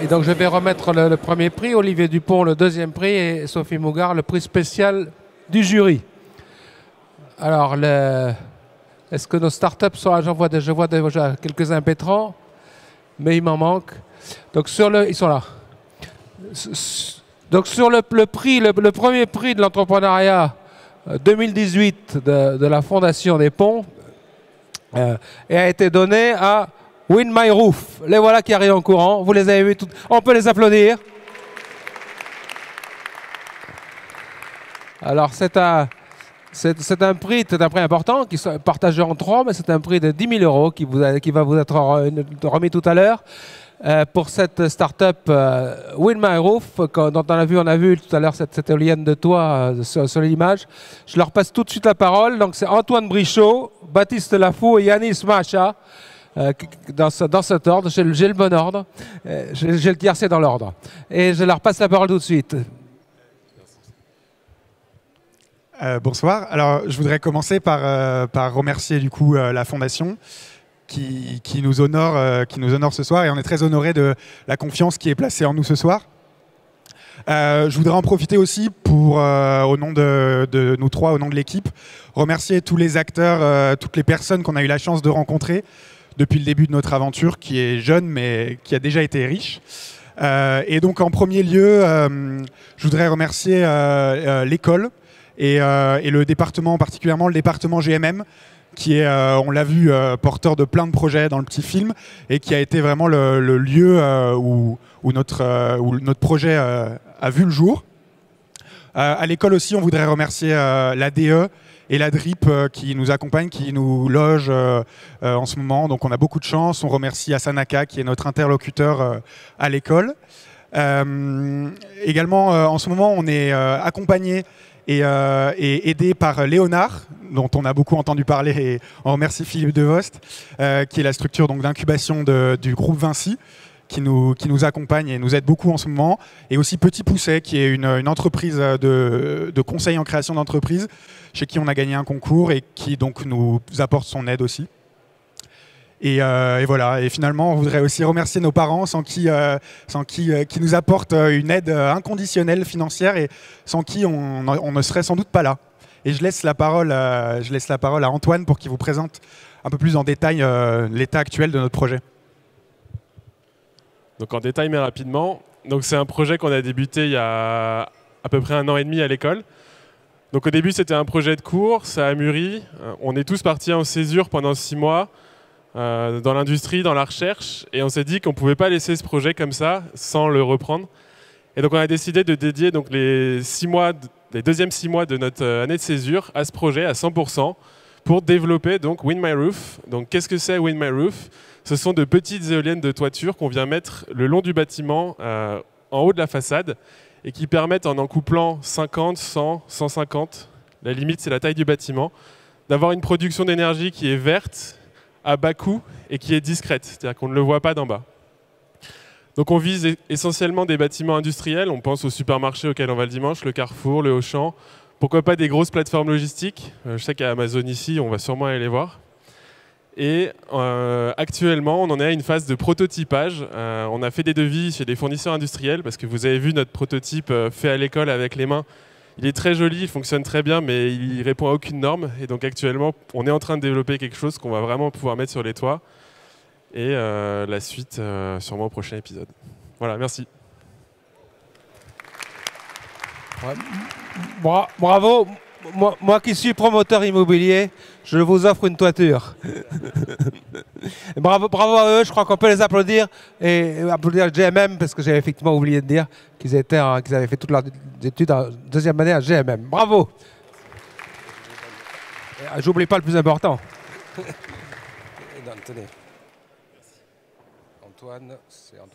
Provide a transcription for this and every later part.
Et donc je vais remettre le premier prix, Olivier Dupont le deuxième prix et Sophie Mougard le prix spécial du jury. Alors, est-ce que nos startups sont là? Je vois déjà quelques-uns pétrants, mais il m'en manque. Donc ils sont là. Donc sur le premier prix de l'entrepreneuriat 2018 de la Fondation des Ponts et a été donné à Win My Roof. Les voilà qui arrivent en courant. Vous les avez vus toutes. On peut les applaudir. Alors c'est un prix important qui est partagé en trois, mais c'est un prix de 10 000 € qui va vous être remis tout à l'heure. Pour cette start-up Win My Roof, dont on a vu tout à l'heure cette éolienne de toit sur l'image. Je leur passe tout de suite la parole. Donc c'est Antoine Brichot, Baptiste Lafou et Yanis Macha. Dans cet ordre, j'ai le bon ordre. J'ai le tiercé dans l'ordre. Et je leur passe la parole tout de suite. Bonsoir. Alors, je voudrais commencer par remercier du coup la Fondation qui nous honore ce soir, et on est très honoré de la confiance qui est placée en nous ce soir. Je voudrais en profiter aussi pour, au nom de nous trois, au nom de l'équipe, remercier tous les acteurs, toutes les personnes qu'on a eu la chance de rencontrer depuis le début de notre aventure, qui est jeune mais qui a déjà été riche. Et donc en premier lieu, je voudrais remercier l'école et le département, particulièrement le département GMM, qui est, on l'a vu, porteur de plein de projets dans le petit film, et qui a été vraiment le lieu où notre projet a vu le jour. À l'école aussi, on voudrait remercier l'ADE et la DRIP qui nous accompagnent, qui nous logent en ce moment. Donc on a beaucoup de chance. On remercie Asanaka qui est notre interlocuteur à l'école. Également, en ce moment, on est accompagné et aidé par Léonard, dont on a beaucoup entendu parler, et on remercie Philippe Devost, qui est la structure d'incubation du groupe Vinci, qui nous accompagne et nous aide beaucoup en ce moment, et aussi Petit Pousset, qui est une entreprise de conseil en création d'entreprise, chez qui on a gagné un concours et qui donc nous apporte son aide aussi. Et voilà. Et finalement, on voudrait aussi remercier nos parents, qui nous apportent une aide inconditionnelle financière, et sans qui on ne serait sans doute pas là. Et je laisse la parole à Antoine pour qu'il vous présente un peu plus en détail l'état actuel de notre projet. Donc en détail mais rapidement. Donc c'est un projet qu'on a débuté il y a à peu près 1 an et demi à l'école. Donc au début c'était un projet de cours, ça a mûri. On est tous partis en césure pendant 6 mois dans l'industrie, dans la recherche, et on s'est dit qu'on ne pouvait pas laisser ce projet comme ça sans le reprendre. Et donc on a décidé de dédier donc les deuxièmes 6 mois de notre année de césure à ce projet à 100% pour développer donc Win My Roof. Donc qu'est-ce que c'est Win My Roof? Ce sont de petites éoliennes de toiture qu'on vient mettre le long du bâtiment, en haut de la façade, et qui permettent, en couplant 50, 100, 150, la limite c'est la taille du bâtiment, d'avoir une production d'énergie qui est verte, à bas coût, et qui est discrète, c'est-à-dire qu'on ne le voit pas d'en bas. Donc on vise essentiellement des bâtiments industriels, on pense aux supermarchés auxquels on va le dimanche, le Carrefour, le Auchan, pourquoi pas des grosses plateformes logistiques, je sais qu'à Amazon ici, on va sûrement aller les voir. Et actuellement, on en est à une phase de prototypage. On a fait des devis chez des fournisseurs industriels, parce que vous avez vu notre prototype fait à l'école avec les mains. Il est très joli, il fonctionne très bien, mais il répond à aucune norme. Et donc actuellement, on est en train de développer quelque chose qu'on va vraiment pouvoir mettre sur les toits. Et la suite, sûrement au prochain épisode. Voilà, merci. Bravo. Moi qui suis promoteur immobilier, je vous offre une toiture. bravo à eux, je crois qu'on peut les applaudir, et applaudir GMM, parce que j'avais effectivement oublié de dire qu'ils avaient fait toutes leurs études en deuxième année à GMM. Bravo. J'oublie pas le plus important. Tenez. Antoine,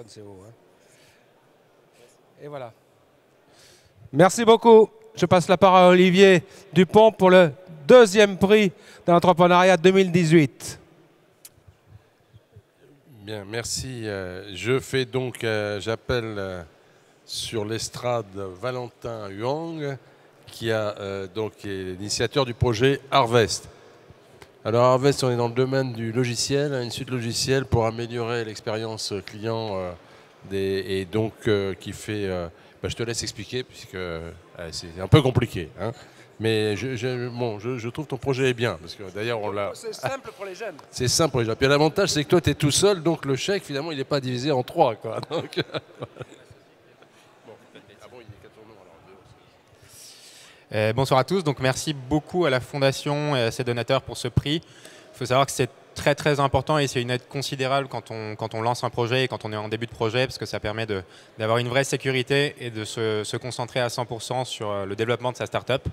c'est haut. Hein. Et voilà. Merci beaucoup. Je passe la parole à Olivier Dupont pour le deuxième prix de l'entrepreneuriat 2018. Bien, merci. J'appelle sur l'estrade Valentin Huang, qui est l'initiateur du projet Harvest. Alors Harvest, on est dans le domaine du logiciel, une suite logicielle pour améliorer l'expérience client et donc qui fait... je te laisse expliquer, puisque c'est un peu compliqué. Hein. Mais je trouve ton projet est bien, parce que d'ailleurs on l'a... C'est simple pour les jeunes. C'est simple pour les jeunes. Puis l'avantage, c'est que toi, tu es tout seul, donc le chèque, finalement, il n'est pas divisé en 3. Quoi. Donc, bonsoir à tous. Donc, merci beaucoup à la Fondation et à ses donateurs pour ce prix. Il faut savoir que c'est très très important et c'est une aide considérable quand on lance un projet et quand on est en début de projet, parce que ça permet d'avoir une vraie sécurité et de se concentrer à 100% sur le développement de sa start-up.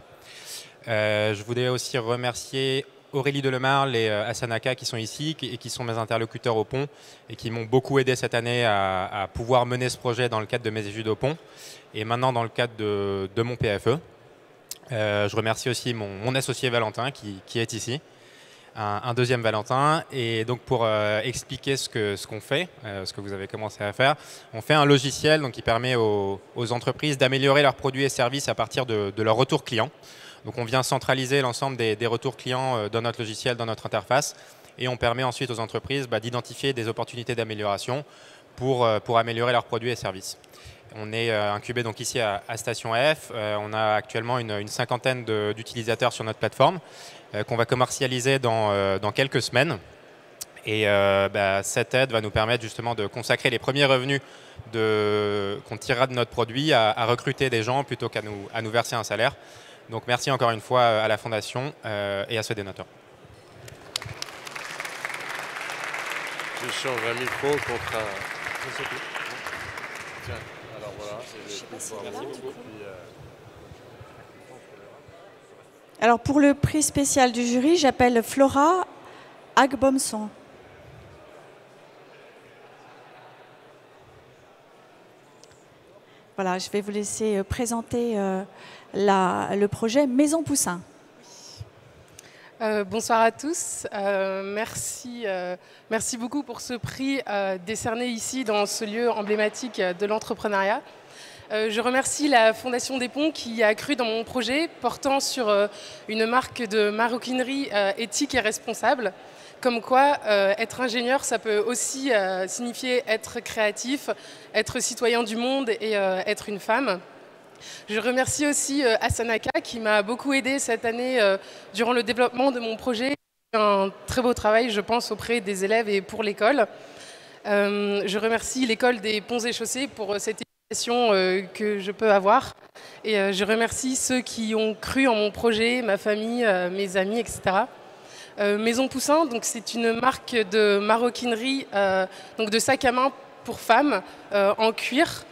Je voudrais aussi remercier Aurélie Delemarle et Asanaka qui sont ici et qui sont mes interlocuteurs au pont et qui m'ont beaucoup aidé cette année à pouvoir mener ce projet dans le cadre de mes études au pont et maintenant dans le cadre de mon PFE. Je remercie aussi mon associé Valentin qui est ici, un deuxième Valentin. Et donc pour expliquer ce qu'on fait, ce que vous avez commencé à faire, on fait un logiciel donc, qui permet aux entreprises d'améliorer leurs produits et services à partir de leur retour client. Donc on vient centraliser l'ensemble des retours clients dans notre logiciel, dans notre interface, et on permet ensuite aux entreprises d'identifier des opportunités d'amélioration pour améliorer leurs produits et services. On est incubé donc ici à Station F. On a actuellement une cinquantaine d'utilisateurs sur notre plateforme qu'on va commercialiser dans quelques semaines. Et cette aide va nous permettre justement de consacrer les premiers revenus qu'on tirera de notre produit à recruter des gens plutôt qu'à nous verser un salaire. Donc merci encore une fois à la Fondation et à ce donateur. Je change un micro contre un... Tiens, alors voilà. Merci beaucoup. Alors pour le prix spécial du jury, j'appelle Flora Agbomson. Voilà, je vais vous laisser présenter le projet Maison Poussin. Bonsoir à tous. Merci beaucoup pour ce prix décerné ici dans ce lieu emblématique de l'entrepreneuriat. Je remercie la Fondation des Ponts qui a cru dans mon projet portant sur une marque de maroquinerie éthique et responsable. Comme quoi, être ingénieur, ça peut aussi signifier être créatif, être citoyen du monde et être une femme. Je remercie aussi Asanaka qui m'a beaucoup aidé cette année durant le développement de mon projet. Un très beau travail, je pense, auprès des élèves et pour l'école. Je remercie l'école des Ponts et Chaussées pour cette éducation que je peux avoir. Et je remercie ceux qui ont cru en mon projet, ma famille, mes amis, etc. Maison Poussin, c'est une marque de maroquinerie, donc de sacs à main pour femmes en cuir,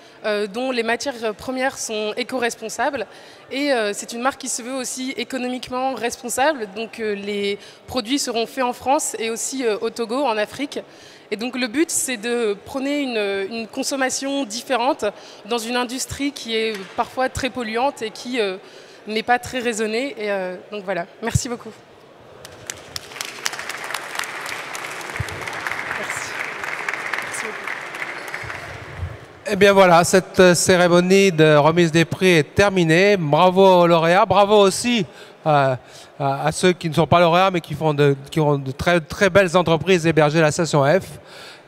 dont les matières premières sont éco-responsables. Et c'est une marque qui se veut aussi économiquement responsable. Donc les produits seront faits en France et aussi au Togo, en Afrique. Et donc le but, c'est de prôner une consommation différente dans une industrie qui est parfois très polluante et qui n'est pas très raisonnée. Et donc voilà, merci beaucoup. Eh bien voilà, cette cérémonie de remise des prix est terminée. Bravo aux lauréats, bravo aussi à ceux qui ne sont pas lauréats mais qui ont de très, très belles entreprises hébergées à la Station F.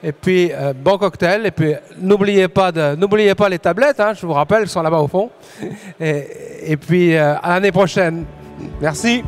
Et puis bon cocktail. Et puis n'oubliez pas les tablettes, hein, je vous rappelle, elles sont là-bas au fond. Et puis à l'année prochaine. Merci.